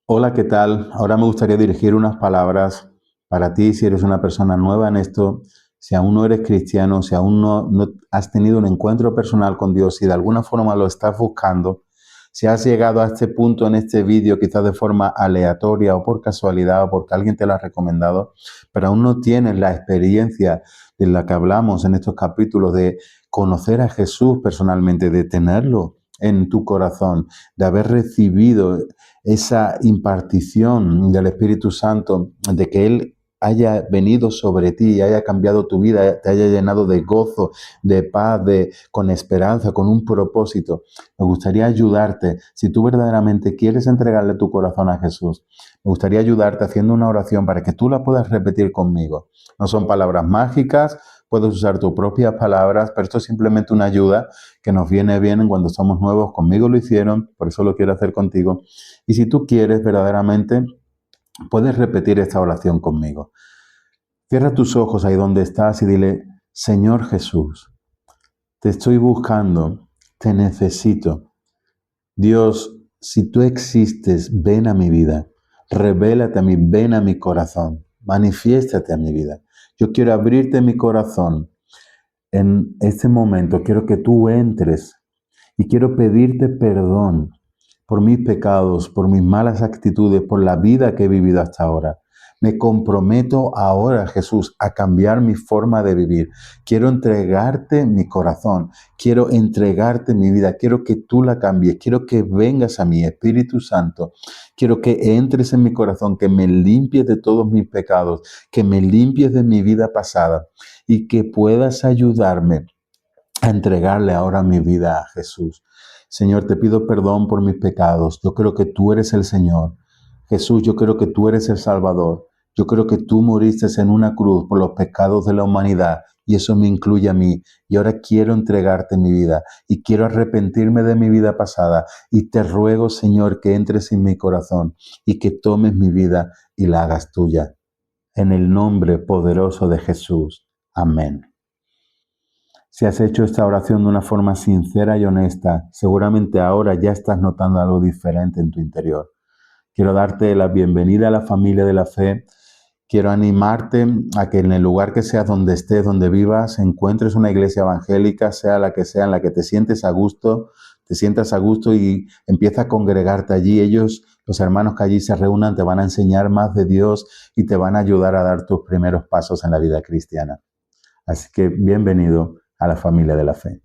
Hola, ¿qué tal? Ahora me gustaría dirigir unas palabras para ti, si eres una persona nueva en esto, si aún no eres cristiano, si aún no has tenido un encuentro personal con Dios, si de alguna forma lo estás buscando, si has llegado a este punto en este vídeo quizás de forma aleatoria o por casualidad o porque alguien te lo ha recomendado, pero aún no tienes la experiencia de la que hablamos en estos capítulos de conocer a Jesús personalmente, de tenerlo en tu corazón, de haber recibido esa impartición del Espíritu Santo, de que Él haya venido sobre ti y haya cambiado tu vida, te haya llenado de gozo, de paz, con esperanza, con un propósito. Me gustaría ayudarte, si tú verdaderamente quieres entregarle tu corazón a Jesús, me gustaría ayudarte haciendo una oración para que tú la puedas repetir conmigo. No son palabras mágicas, puedes usar tus propias palabras, pero esto es simplemente una ayuda que nos viene bien cuando somos nuevos. Conmigo lo hicieron, por eso lo quiero hacer contigo. Y si tú quieres verdaderamente, puedes repetir esta oración conmigo. Cierra tus ojos ahí donde estás y dile: Señor Jesús, te estoy buscando, te necesito. Dios, si tú existes, ven a mi vida, revélate a mí, ven a mi corazón, manifiéstate a mi vida. Yo quiero abrirte mi corazón. En este momento quiero que tú entres y quiero pedirte perdón por mis pecados, por mis malas actitudes, por la vida que he vivido hasta ahora. Me comprometo ahora, Jesús, a cambiar mi forma de vivir. Quiero entregarte mi corazón, quiero entregarte mi vida, quiero que tú la cambies, quiero que vengas a mí, Espíritu Santo. Quiero que entres en mi corazón, que me limpies de todos mis pecados, que me limpies de mi vida pasada y que puedas ayudarme a entregarle ahora mi vida a Jesús. Señor, te pido perdón por mis pecados. Yo creo que tú eres el Señor. Jesús, yo creo que tú eres el Salvador. Yo creo que tú moriste en una cruz por los pecados de la humanidad y eso me incluye a mí. Y ahora quiero entregarte mi vida y quiero arrepentirme de mi vida pasada. Y te ruego, Señor, que entres en mi corazón y que tomes mi vida y la hagas tuya. En el nombre poderoso de Jesús. Amén. Si has hecho esta oración de una forma sincera y honesta, seguramente ahora ya estás notando algo diferente en tu interior. Quiero darte la bienvenida a la familia de la fe. Quiero animarte a que en el lugar que seas, donde estés, donde vivas, encuentres una iglesia evangélica, sea la que sea, en la que te sientas a gusto y empieza a congregarte allí. Ellos, los hermanos que allí se reúnan, te van a enseñar más de Dios y te van a ayudar a dar tus primeros pasos en la vida cristiana. Así que bienvenido a la familia de la fe.